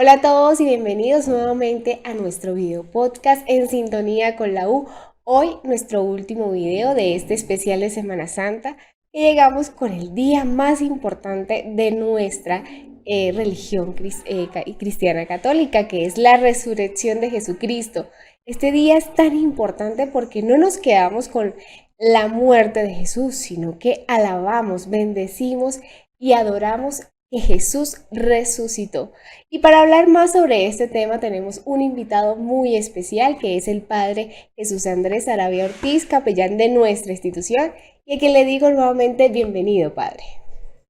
Hola a todos y bienvenidos nuevamente a nuestro video podcast En Sintonía con la U. Hoy nuestro último video de este especial de Semana Santa, y llegamos con el día más importante de nuestra religión cristiana católica, que es la resurrección de Jesucristo. Este día es tan importante porque no nos quedamos con la muerte de Jesús, sino que alabamos, bendecimos y adoramos que Jesús resucitó. Y para hablar más sobre este tema tenemos un invitado muy especial, que es el Padre Jesús Andrés Arabia Ortiz, capellán de nuestra institución, y a quien le digo nuevamente bienvenido, Padre.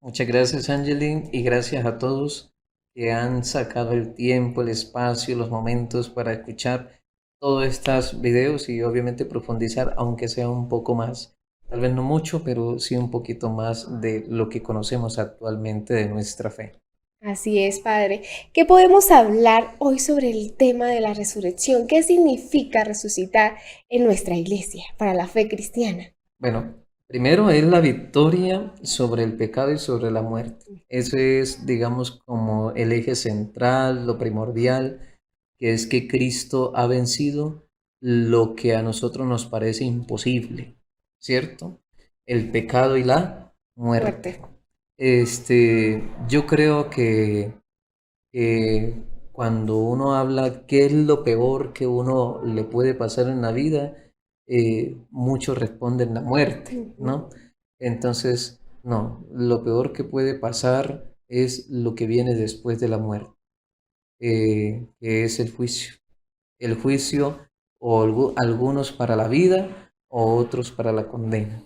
Muchas gracias, Angeline, y gracias a todos que han sacado el tiempo, el espacio, los momentos para escuchar todos estos videos y obviamente profundizar, aunque sea un poco más, tal vez no mucho, pero sí un poquito más de lo que conocemos actualmente de nuestra fe. Así es, Padre. ¿Qué podemos hablar hoy sobre el tema de la resurrección? ¿Qué significa resucitar en nuestra iglesia para la fe cristiana? Bueno, primero es la victoria sobre el pecado y sobre la muerte. Ese es, digamos, como el eje central, lo primordial, que es que Cristo ha vencido lo que a nosotros nos parece imposible, ¿cierto? El pecado y la muerte. Muerte. Yo creo que cuando uno habla qué es lo peor que uno le puede pasar en la vida, muchos responden la muerte, Ujú. ¿no? Entonces, no, lo peor que puede pasar es lo que viene después de la muerte, que es el juicio. El juicio, o algunos para la vida, o otros para la condena.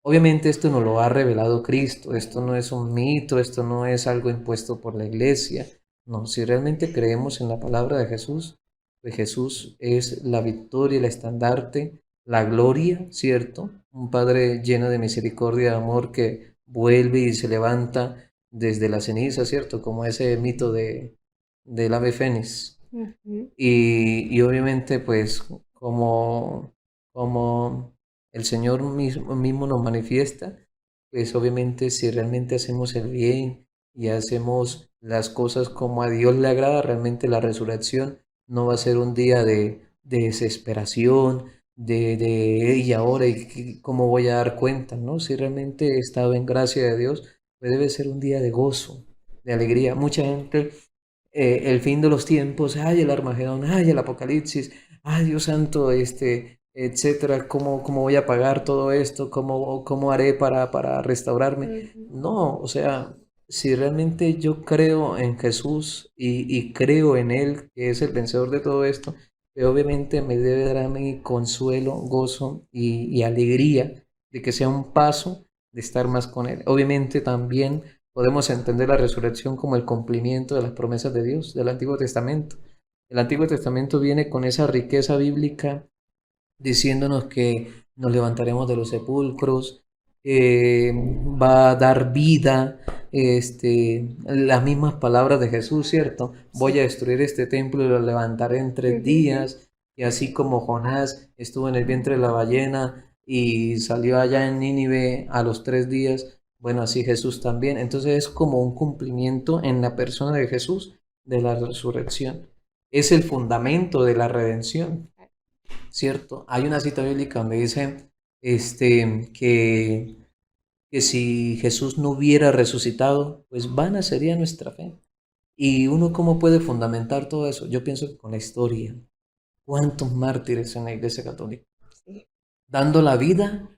Obviamente esto nos lo ha revelado Cristo, esto no es un mito, esto no es algo impuesto por la iglesia. No, si realmente creemos en la palabra de Jesús, pues Jesús es la victoria, el estandarte, la gloria, ¿cierto? Un Padre lleno de misericordia, y de amor, que vuelve y se levanta desde la ceniza, ¿cierto? Como ese mito del ave fénix. Ujú. Y obviamente, pues, como el Señor mismo nos manifiesta, pues obviamente si realmente hacemos el bien y hacemos las cosas como a Dios le agrada, realmente la resurrección no va a ser un día de desesperación, y ahora, ¿cómo voy a dar cuenta? ¿No? Si realmente he estado en gracia de Dios, pues debe ser un día de gozo, de alegría. Mucha gente, el fin de los tiempos, ay, el Armagedón, ay, el Apocalipsis, ay, Dios santo, etcétera, ¿cómo voy a pagar todo esto? ¿Cómo haré para restaurarme? Ujú. No, o sea, si realmente yo creo en Jesús y creo en Él, que es el vencedor de todo esto, pues obviamente me debe dar a mí consuelo, gozo y alegría de que sea un paso de estar más con Él. Obviamente también podemos entender la resurrección como el cumplimiento de las promesas de Dios del Antiguo Testamento. El Antiguo Testamento viene con esa riqueza bíblica diciéndonos que nos levantaremos de los sepulcros, va a dar vida, las mismas palabras de Jesús, ¿cierto? Voy a Sí. destruir este templo y lo levantaré en 3 días, y así como Jonás estuvo en el vientre de la ballena y salió allá en Nínive a los 3 días, bueno, así Jesús también. Entonces es como un cumplimiento en la persona de Jesús de la resurrección. Es el fundamento de la redención. ¿Cierto? Hay una cita bíblica donde dice este, que, que si Jesús no hubiera resucitado, pues vana sería nuestra fe. ¿Y uno cómo puede fundamentar todo eso? Yo pienso que con la historia. ¿Cuántos mártires en la Iglesia Católica? Sí. Dando la vida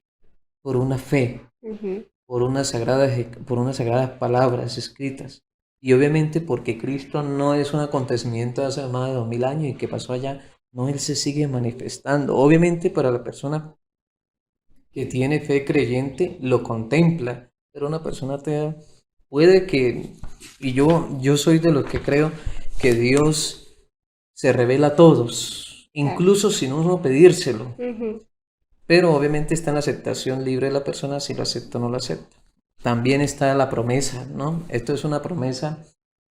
por una fe, Ujú. por unas sagradas palabras escritas. Y obviamente porque Cristo no es un acontecimiento de hace más de 2000 años y que pasó allá, no, Él se sigue manifestando. Obviamente para la persona que tiene fe creyente lo contempla, pero una persona atea puede que, y yo soy de los que creo que Dios se revela a todos, Claro. incluso sin uno pedírselo, Ujú. pero obviamente está en la aceptación libre de la persona si lo acepta o no lo acepta. También está la promesa, ¿no? Esto es una promesa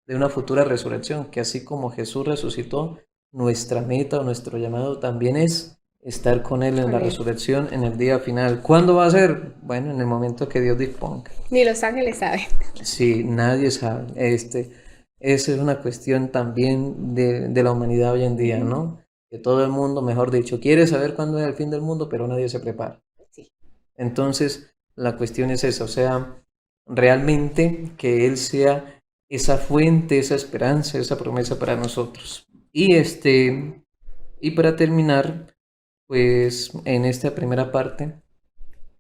de una futura resurrección, que así como Jesús resucitó, nuestra meta o nuestro llamado también es estar con Él en la Con él. resurrección en el día final. ¿Cuándo va a ser? Bueno, en el momento que Dios disponga. Ni los ángeles saben. Sí, nadie sabe. esa es una cuestión también de la humanidad hoy en día, ¿no? Que todo el mundo, mejor dicho, quiere saber cuándo es el fin del mundo, pero nadie se prepara. Sí. Entonces, la cuestión es esa, o sea, realmente que Él sea esa fuente, esa esperanza, esa promesa para nosotros. Y para terminar, pues en esta primera parte,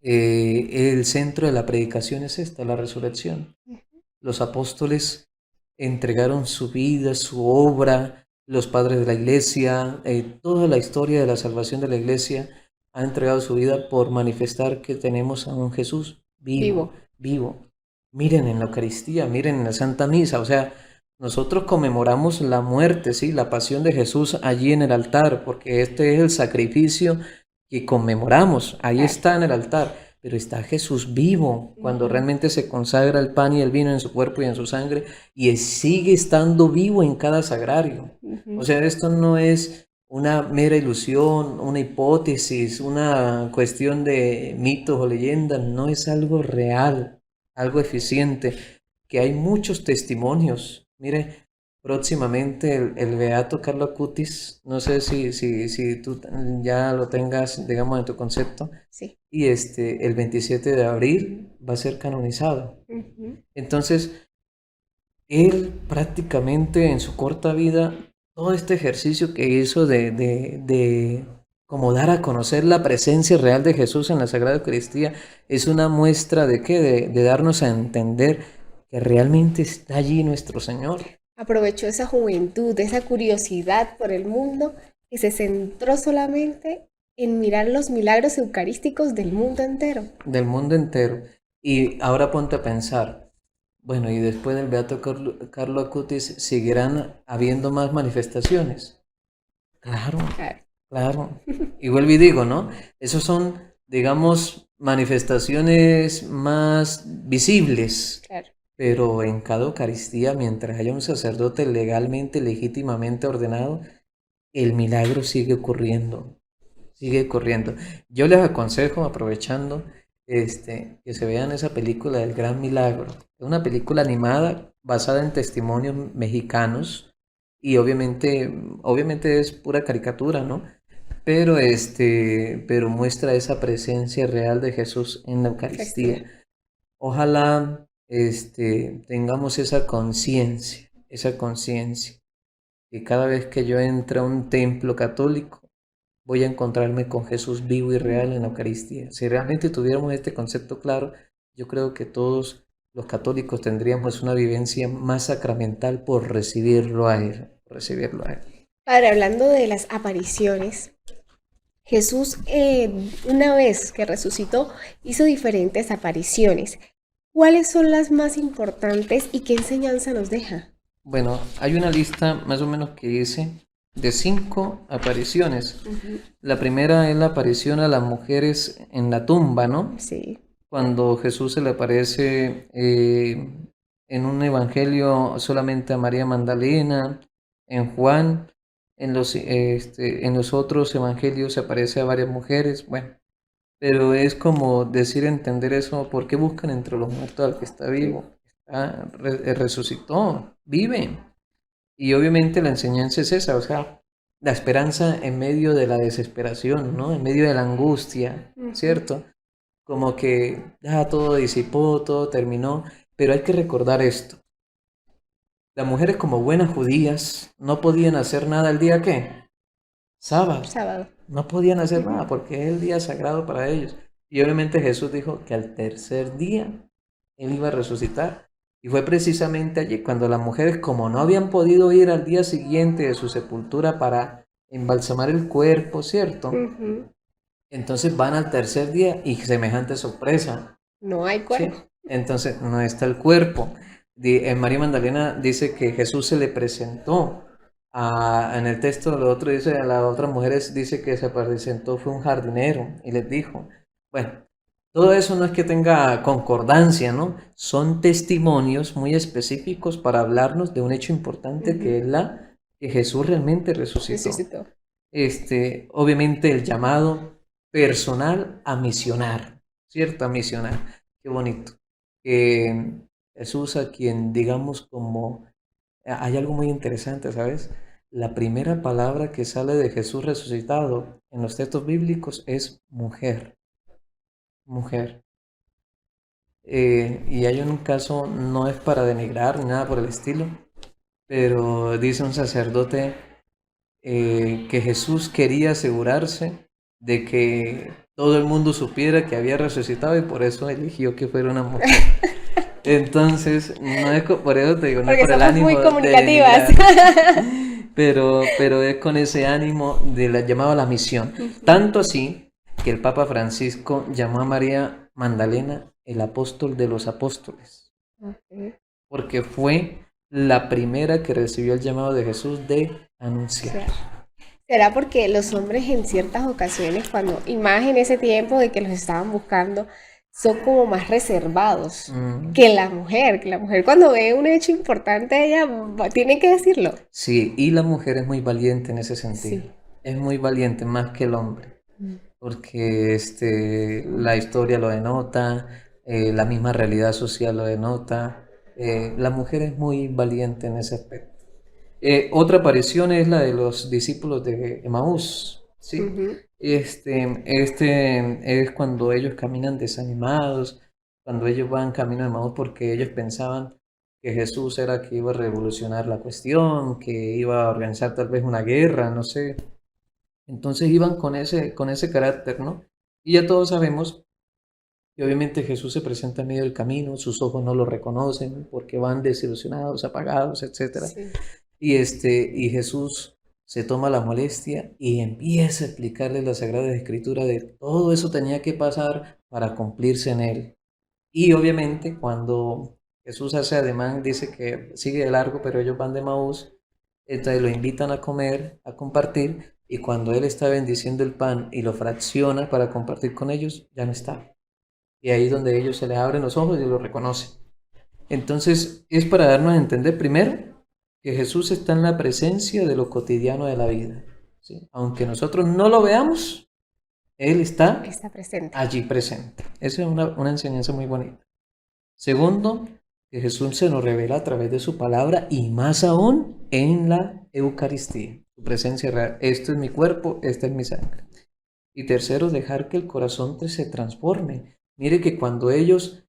el centro de la predicación es esta, la resurrección. Los apóstoles entregaron su vida, su obra, los padres de la iglesia, toda la historia de la salvación de la iglesia ha entregado su vida por manifestar que tenemos a un Jesús vivo, Vivo. vivo. Miren en la Eucaristía, miren en la Santa Misa, o sea, nosotros conmemoramos la muerte, sí, la pasión de Jesús allí en el altar, porque este es el sacrificio que conmemoramos, ahí Claro. está en el altar, pero está Jesús vivo, cuando Ujú. realmente se consagra el pan y el vino en su cuerpo y en su sangre, y sigue estando vivo en cada sagrario. O Ujú. sea, esto no es una mera ilusión, una hipótesis, una cuestión de mitos o leyendas, no, es algo real, algo eficiente, que hay muchos testimonios. Mire, próximamente el beato Carlo Acutis, no sé si tú ya lo tengas, digamos, en tu concepto, Sí. y el 27 de abril va a ser canonizado. Ujú. Entonces, él prácticamente en su corta vida, todo este ejercicio que hizo de como dar a conocer la presencia real de Jesús en la Sagrada Eucaristía, es una muestra de qué, de darnos a entender que realmente está allí nuestro Señor. Aprovechó esa juventud, esa curiosidad por el mundo y se centró solamente en mirar los milagros eucarísticos del mundo entero. Del mundo entero. Y ahora ponte a pensar, bueno, y después del Beato Carlo Acutis, ¿seguirán habiendo más manifestaciones? Claro, Claro. claro. Y vuelvo y digo, ¿no? Esos son, digamos, manifestaciones más visibles, Claro. pero en cada Eucaristía, mientras haya un sacerdote legalmente, legítimamente ordenado, el milagro sigue ocurriendo, sigue corriendo. Yo les aconsejo, aprovechando, que se vean esa película del Gran Milagro. Es una película animada basada en testimonios mexicanos y obviamente es pura caricatura, ¿no? Pero muestra esa presencia real de Jesús en la Efectivamente. Eucaristía. Ojalá, tengamos esa conciencia, que cada vez que yo entre a un templo católico, voy a encontrarme con Jesús vivo y real en la Eucaristía. Si realmente tuviéramos este concepto claro, yo creo que todos los católicos tendríamos una vivencia más sacramental por recibirlo a Él, recibirlo a Él. Padre, hablando de las apariciones, Jesús, una vez que resucitó, hizo diferentes apariciones. ¿Cuáles son las más importantes y qué enseñanza nos deja? Bueno, hay una lista más o menos que hice de 5 apariciones. Ujú. La primera es la aparición a las mujeres en la tumba, ¿no? Sí. Cuando Jesús se le aparece en un evangelio solamente a María Magdalena, en Juan, en los otros evangelios se aparece a varias mujeres, bueno, pero es como decir, entender eso, ¿por qué buscan entre los muertos al que está vivo? Resucitó, vive. Y obviamente la enseñanza es esa, o sea, la esperanza en medio de la desesperación, ¿no? En medio de la angustia, Ujú. ¿cierto? Como que ya todo disipó, todo terminó, pero hay que recordar esto. Las mujeres como buenas judías no podían hacer nada el día ¿qué? Sábado. Sábado. No podían hacer Ujú. nada porque es el día sagrado para ellos. Y obviamente Jesús dijo que al tercer día Él iba a resucitar. Y fue precisamente allí cuando las mujeres, como no habían podido ir al día siguiente de su sepultura para embalsamar el cuerpo, ¿cierto? Ujú. Entonces van al tercer día y semejante sorpresa, No hay ¿sí? cuerpo. Entonces no está el cuerpo. En María Magdalena dice que Jesús se le presentó. En el texto, lo otro dice, a las otras mujeres dice que se presentó fue un jardinero y les dijo, bueno, todo eso no es que tenga concordancia, ¿no? Son testimonios muy específicos para hablarnos de un hecho importante que Ujú. es que Jesús realmente resucitó. Resucitó. Obviamente el llamado personal a misionar, ¿cierto? A misionar. Qué bonito. Que Jesús, a quien digamos como hay algo muy interesante, ¿sabes? La primera palabra que sale de Jesús resucitado en los textos bíblicos es mujer, mujer. Y hay un caso, no es para denigrar ni nada por el estilo, pero dice un sacerdote que Jesús quería asegurarse de que todo el mundo supiera que había resucitado y por eso eligió que fuera una mujer. Entonces, no es por eso te digo, no es Porque por el somos ánimo muy de comunicativas. denigrar, pero es con ese ánimo de la llamado a la misión. Tanto así que el Papa Francisco llamó a María Magdalena el apóstol de los apóstoles, Ok, porque fue la primera que recibió el llamado de Jesús de anunciar. claro. ¿Será porque los hombres en ciertas ocasiones, cuando, y más en ese tiempo de que los estaban buscando, son como más reservados Mm, que la mujer cuando ve un hecho importante, ella tiene que decirlo? sí, y la mujer es muy valiente en ese sentido. Sí. Es muy valiente más que el hombre, Mm. porque la historia lo denota, la misma realidad social lo denota. La mujer es muy valiente en ese aspecto. Otra aparición es la de los discípulos de Emaús, ¿sí? Ujú. Este es cuando ellos caminan desanimados, cuando ellos van camino de Emaús porque ellos pensaban que Jesús era que iba a revolucionar la cuestión, que iba a organizar tal vez una guerra, no sé. Entonces iban con ese carácter, ¿no? Y ya todos sabemos que obviamente Jesús se presenta en medio del camino, sus ojos no lo reconocen porque van desilusionados, apagados, etcétera. Sí. Y Jesús se toma la molestia y empieza a explicarles la Sagrada Escritura de todo eso tenía que pasar para cumplirse en él. Y obviamente cuando Jesús hace ademán, dice que sigue de largo, pero ellos van de Maús, entonces lo invitan a comer, a compartir, y cuando él está bendiciendo el pan y lo fracciona para compartir con ellos, ya no está. Y ahí es donde ellos se les abren los ojos y lo reconocen. Entonces, es para darnos a entender primero que Jesús está en la presencia de lo cotidiano de la vida, ¿sí? Aunque nosotros no lo veamos, Él está Está presente. allí presente. Esa es una enseñanza muy bonita. Segundo, que Jesús se nos revela a través de su palabra y más aún en la Eucaristía, su presencia real. Esto es mi cuerpo, esta es mi sangre. Y tercero, dejar que el corazón se transforme. Mire que cuando ellos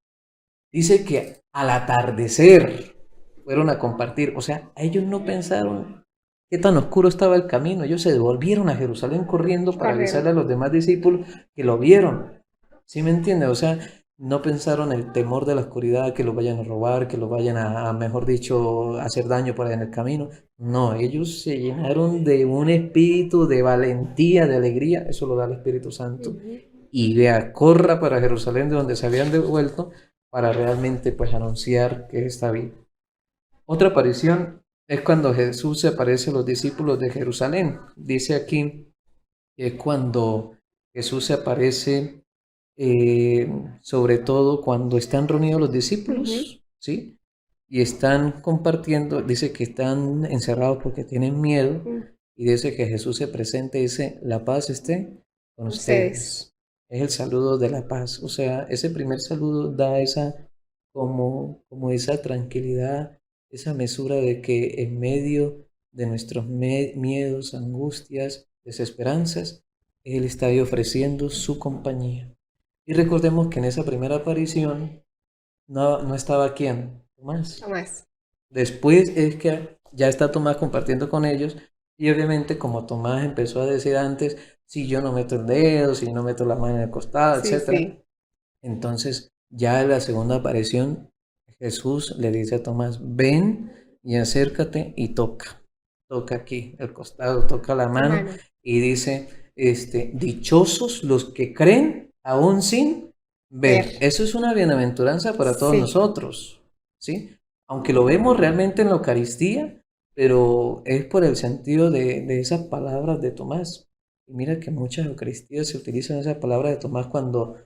dice que al atardecer fueron a compartir, o sea, ellos no pensaron qué tan oscuro estaba el camino, ellos se devolvieron a Jerusalén corriendo para Corriendo. avisarle a los demás discípulos que lo vieron. ¿Sí me entiende? O sea, no pensaron el temor de la oscuridad, que lo vayan a robar, que lo vayan mejor dicho, a hacer daño por ahí en el camino. No, ellos se llenaron de un espíritu de valentía, de alegría, eso lo da el Espíritu Santo. Ujú. Y vea, corra para Jerusalén de donde se habían devuelto para realmente pues anunciar que está vivo. Otra aparición es cuando Jesús se aparece a los discípulos de Jerusalén. Dice aquí que es cuando Jesús se aparece, sobre todo cuando están reunidos los Ujú. discípulos, ¿sí? Y están compartiendo, dice que están encerrados porque tienen miedo, Mm. y dice que Jesús se presenta y dice, la paz esté con Ustedes. ustedes. Es el saludo de la paz, o sea, ese primer saludo da esa, como esa tranquilidad, esa mesura de que en medio de nuestros miedos, angustias, desesperanzas, Él está ahí ofreciendo su compañía. Y recordemos que en esa primera aparición no estaba quién, Tomás. Tomás. Después es que ya está Tomás compartiendo con ellos y obviamente como Tomás empezó a decir antes, si yo no meto el dedo, si no meto la mano en el costado, Sí, etcétera, sí. entonces ya en la segunda aparición Jesús le dice a Tomás, ven y acércate y toca, toca aquí el costado, toca la La mano mano. y dice, dichosos los que creen aún sin ver. Ver. Eso es una bienaventuranza para todos Sí. nosotros, ¿sí? Aunque lo vemos realmente en la Eucaristía, pero es por el sentido de esas palabras de Tomás. Y mira que en muchas Eucaristías se utilizan esas palabras de Tomás cuando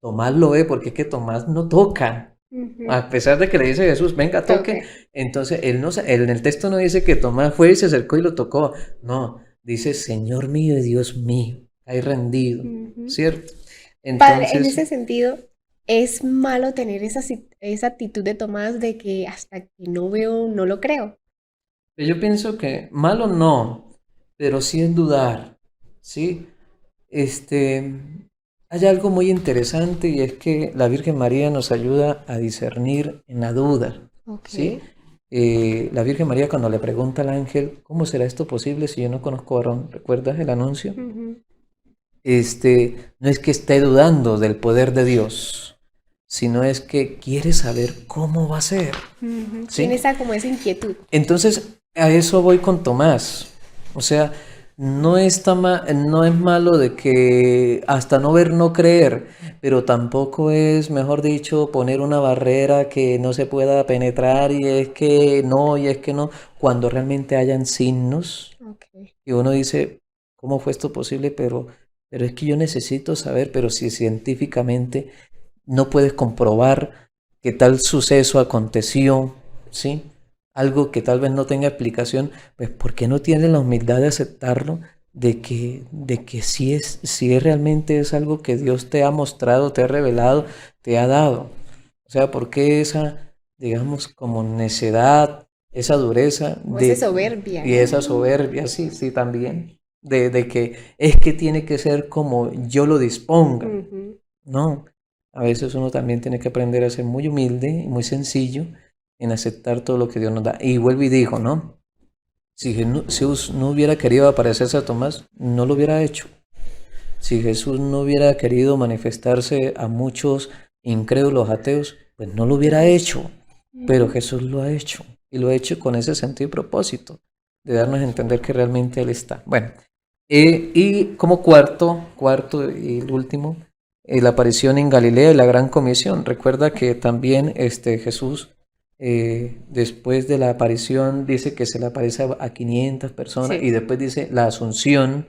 Tomás lo ve, porque es que Tomás no toca. Ujú. A pesar de que le dice Jesús, venga, toque, Toque. entonces él en el texto no dice que Tomás fue y se acercó y lo tocó. No, dice Señor mío y Dios mío, ahí rendido, Ujú. ¿cierto? Padre, en ese Entonces, sentido, ¿Es malo tener esa actitud de Tomás de que hasta que no veo, no lo creo? Yo pienso que malo no, pero sí es dudar, ¿sí? Este, hay algo muy interesante y es que la Virgen María nos ayuda a discernir en la duda, Ok. ¿sí? La Virgen María cuando le pregunta al ángel, ¿cómo será esto posible si yo no conozco varón? ¿Recuerdas el anuncio? Ujú, No es que esté dudando del poder de Dios, sino es que quiere saber cómo va a ser, ujú. Tiene ¿sí? esa como esa inquietud. Entonces, a eso voy con Tomás. O sea, no es malo de que hasta no ver, no creer, pero tampoco es, mejor dicho, poner una barrera que no se pueda penetrar y es que no, cuando realmente hayan signos Ok. y uno dice, ¿cómo fue esto posible? Pero es que yo necesito saber, pero si científicamente no puedes comprobar que tal suceso aconteció, ¿sí? Algo que tal vez no tenga explicación, pues ¿por qué no tienes la humildad de aceptarlo? De que si es realmente es algo que Dios te ha mostrado, te ha revelado, te ha dado. O sea, ¿por qué esa, digamos, como necedad, esa dureza O esa soberbia, y ¿no? esa soberbia, sí, sí, también, de que es que tiene que ser como yo lo disponga? Ujú. No, a veces uno también tiene que aprender a ser muy humilde y muy sencillo en aceptar todo lo que Dios nos da. Y vuelve y dijo, ¿no? Si Jesús no hubiera querido aparecerse a Tomás, no lo hubiera hecho. Si Jesús no hubiera querido manifestarse a muchos incrédulos ateos, pues no lo hubiera hecho. Pero Ujú. Jesús lo ha hecho. Y lo ha hecho con ese sentido y propósito, de darnos a entender que realmente Él está. Bueno, y como cuarto y el último, la aparición en Galilea y la gran comisión. Recuerda que también Jesús, después de la aparición, dice que se le aparece a 500 personas y Sí. después dice la asunción,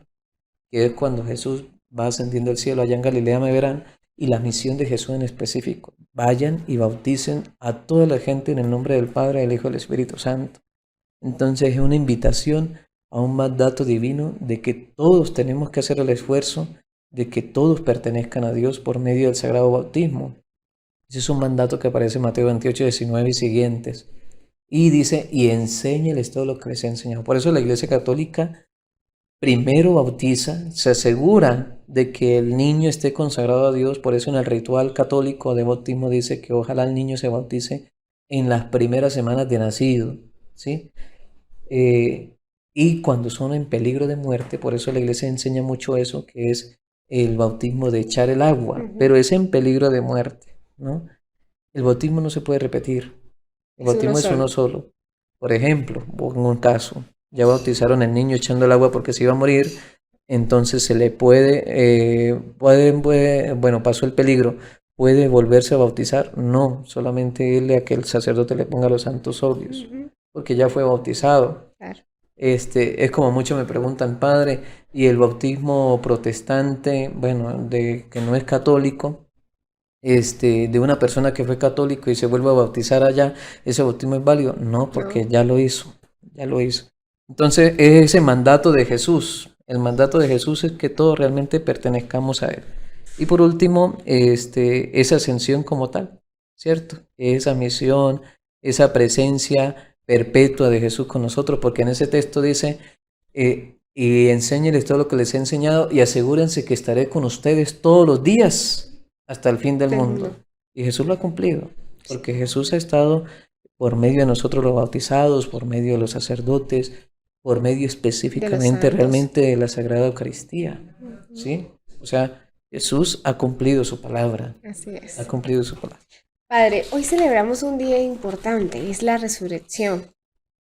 que es cuando Jesús va ascendiendo al cielo, allá en Galilea me verán, y la misión de Jesús en específico. Vayan y bauticen a toda la gente en el nombre del Padre, del Hijo y del Espíritu Santo. Entonces es una invitación a un mandato divino de que todos tenemos que hacer el esfuerzo de que todos pertenezcan a Dios por medio del sagrado bautismo. Ese es un mandato que aparece en Mateo 28, 19 y siguientes. Y dice, y enséñales todo lo que les he enseñado. Por eso la Iglesia Católica primero bautiza, se asegura de que el niño esté consagrado a Dios. Por eso en el ritual católico de bautismo dice que ojalá el niño se bautice en las primeras semanas de nacido, ¿sí? Eh, y cuando son en peligro de muerte, por eso la iglesia enseña mucho eso, que es el bautismo de echar el agua, pero Ujú. es en peligro de muerte, ¿no? El bautismo no se puede repetir, el Es uno bautismo es uno solo. solo. Por ejemplo, en un caso, ya bautizaron al niño echando el agua porque se iba a morir, entonces se le bueno, pasó el peligro, ¿puede volverse a bautizar? No, solamente él a que el sacerdote le ponga los santos óleos, Ujú. porque ya fue bautizado. Claro. Es como muchos me preguntan, padre, y el bautismo protestante, bueno, de que no es católico, de una persona que fue católico y se vuelve a bautizar allá, ¿ese bautismo es válido? No, porque No. ya lo hizo, ya lo hizo. Entonces, es ese mandato de Jesús. El mandato de Jesús es que todos realmente pertenezcamos a Él. Y por último, esa ascensión como tal, ¿cierto? Esa misión, esa presencia perpetua de Jesús con nosotros, porque en ese texto dice, y enséñeles todo lo que les he enseñado y asegúrense que estaré con ustedes todos los días hasta el fin del Del mundo. mundo. Y Jesús lo ha cumplido, Sí. porque Jesús ha estado por medio de nosotros los bautizados, por medio de los sacerdotes, por medio De los específicamente santos. realmente de la Sagrada Eucaristía, Ujú. ¿sí? O sea, Jesús ha cumplido su palabra, Así ha es. cumplido su palabra. Padre, hoy celebramos un día importante, es la resurrección.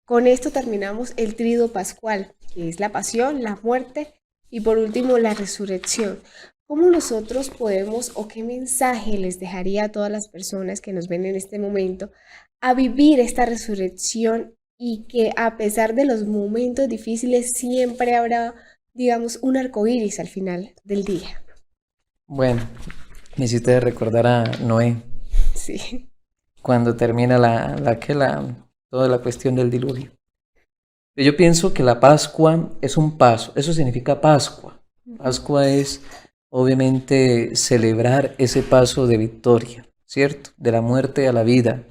Con esto terminamos el tríodo pascual, que es la pasión, la muerte y por último la resurrección. ¿Cómo nosotros podemos o qué mensaje les dejaría a todas las personas que nos ven en este momento a vivir esta resurrección y que a pesar de los momentos difíciles siempre habrá, digamos, un arco iris al final del día? Bueno, me hiciste recordar a Noé, Sí. cuando termina toda la cuestión del diluvio. Yo pienso que la Pascua es un paso, eso significa Pascua. Ujú. Pascua es obviamente celebrar ese paso de victoria. ¿cierto? De la muerte a la vida,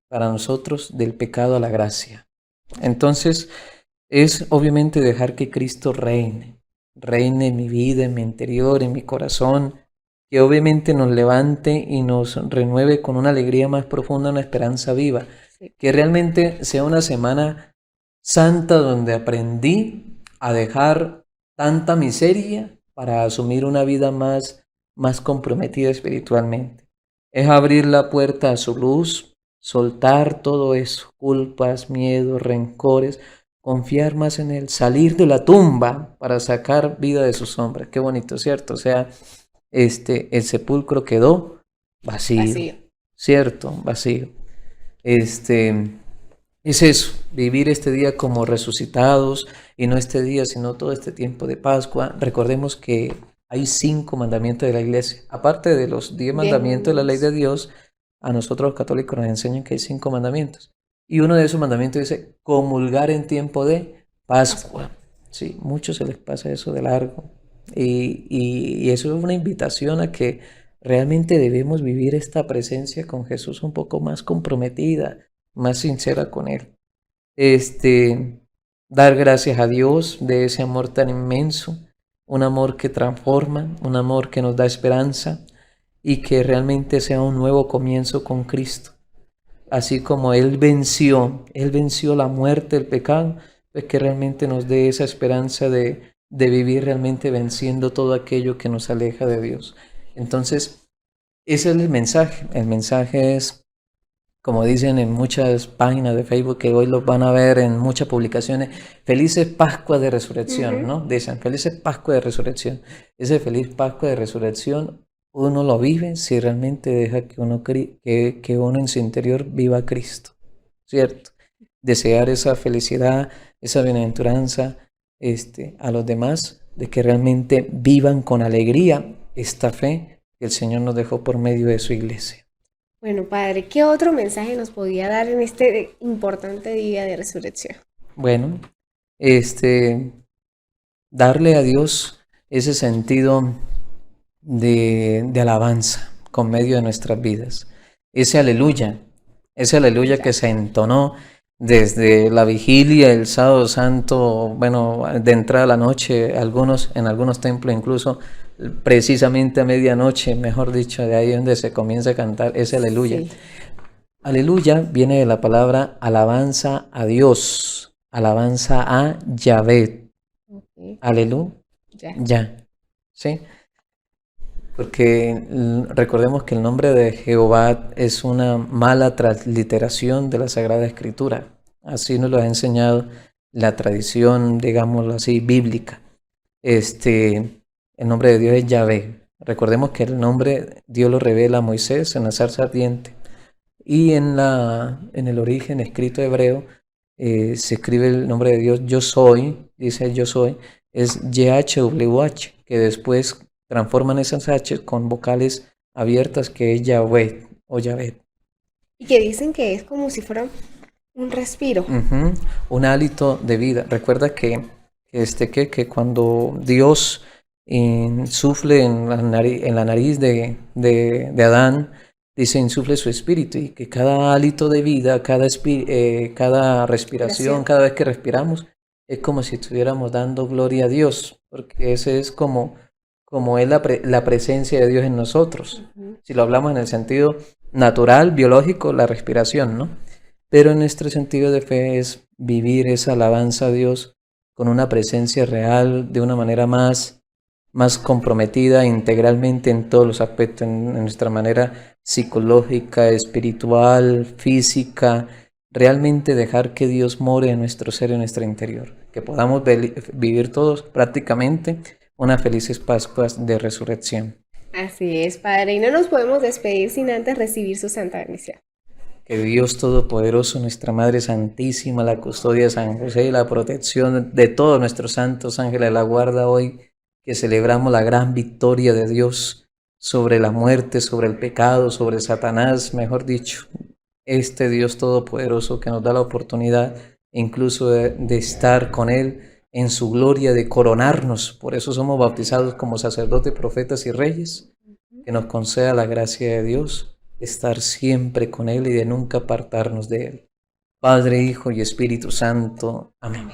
para nosotros del pecado a la gracia. Entonces, es obviamente dejar que Cristo reine en mi vida, en mi interior, en mi corazón, que obviamente nos levante y nos renueve con una alegría más profunda, una esperanza viva, Sí. que realmente sea una semana santa donde aprendí a dejar tanta miseria para asumir una vida más comprometida espiritualmente. Es abrir la puerta a su luz, soltar todo eso, culpas, miedos, rencores, confiar más en Él, salir de la tumba para sacar vida de sus sombras. Qué bonito, ¿cierto? O sea, el sepulcro quedó vacío, Vacío. ¿cierto? Vacío. Este, es eso, vivir este día como resucitados y no este día, sino todo este tiempo de Pascua. Recordemos que hay 5 mandamientos de la iglesia. Aparte de los 10 10 mandamientos de la ley de mandamientos. Dios, a nosotros los católicos nos enseñan que hay 5 mandamientos. Y uno de esos mandamientos dice comulgar en tiempo de Pascua. Pascua. Sí, muchos se les pasa eso de largo. Y eso es una invitación a que realmente debemos vivir esta presencia con Jesús un poco más comprometida, más sincera con Él. Dar gracias a Dios de ese amor tan inmenso, un amor que transforma, un amor que nos da esperanza y que realmente sea un nuevo comienzo con Cristo. Así como Él venció la muerte, el pecado, pues que realmente nos dé esa esperanza de vivir realmente venciendo todo aquello que nos aleja de Dios. Entonces, ese es el mensaje. El mensaje es, como dicen en muchas páginas de Facebook, que hoy los van a ver en muchas publicaciones, felices Pascua de Resurrección, ¿no? Dicen, felices Pascua de Resurrección. Ese feliz Pascua de Resurrección uno lo vive si realmente deja que uno en su interior viva a Cristo, ¿cierto? Desear esa felicidad, esa bienaventuranza a los demás, de que realmente vivan con alegría esta fe que el Señor nos dejó por medio de su iglesia. Bueno, Padre, ¿qué otro mensaje nos podía dar en este importante día de resurrección? Bueno, darle a Dios ese sentido de alabanza con medio de nuestras vidas. Ese aleluya que se entonó desde la vigilia, el sábado santo, bueno, de entrada a la noche, en algunos templos incluso precisamente a medianoche, mejor dicho, de ahí donde se comienza a cantar ese aleluya. Sí. Aleluya viene de la palabra alabanza a Dios, alabanza a Yahvé. Okay. Aleluya, Ya. ¿sí? Porque recordemos que el nombre de Jehová es una mala transliteración de la Sagrada Escritura. Así nos lo ha enseñado la tradición, digámoslo así, bíblica. El nombre de Dios es Yahvé. Recordemos que el nombre Dios lo revela a Moisés en la zarza ardiente. Y en el origen escrito hebreo se escribe el nombre de Dios yo soy, dice yo soy, es YHWH, que después transforman esas H con vocales abiertas, que es Yahweh o Yahvé. Y que dicen que es como si fuera un respiro. Un hálito de vida. Recuerda que cuando Dios insufle en la nariz de Adán, dice insufle su espíritu, y que cada hálito de vida, cada respiración, cada vez que respiramos, es como si estuviéramos dando gloria a Dios, porque ese es como es la presencia de Dios en nosotros. Si lo hablamos en el sentido natural, biológico, la respiración, ¿no? Pero en nuestro sentido de fe es vivir esa alabanza a Dios con una presencia real, de una manera más comprometida integralmente en todos los aspectos, en nuestra manera psicológica, espiritual, física, realmente dejar que Dios more en nuestro ser y en nuestro interior, que podamos vivir todos prácticamente unas felices Pascuas de Resurrección. Así es, Padre, y no nos podemos despedir sin antes recibir su santa bendición. Que Dios Todopoderoso, nuestra Madre Santísima, la custodia de San José y la protección de todos nuestros santos ángeles de la guarda, hoy que celebramos la gran victoria de Dios sobre la muerte, sobre el pecado, sobre Satanás, mejor dicho, este Dios Todopoderoso que nos da la oportunidad incluso de estar con Él en su gloria, de coronarnos. Por eso somos bautizados como sacerdotes, profetas y reyes, que nos conceda la gracia de Dios estar siempre con Él y de nunca apartarnos de Él. Padre, Hijo y Espíritu Santo. Amén.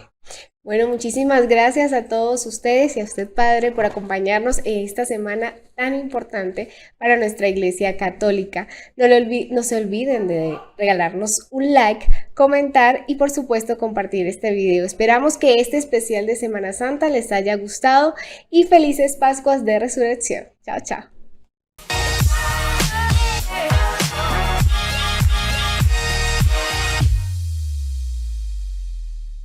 Bueno, muchísimas gracias a todos ustedes y a usted, Padre, por acompañarnos en esta semana tan importante para nuestra Iglesia Católica. No se olviden de regalarnos un like, comentar y, por supuesto, compartir este video. Esperamos que este especial de Semana Santa les haya gustado y felices Pascuas de Resurrección. Chao, chao.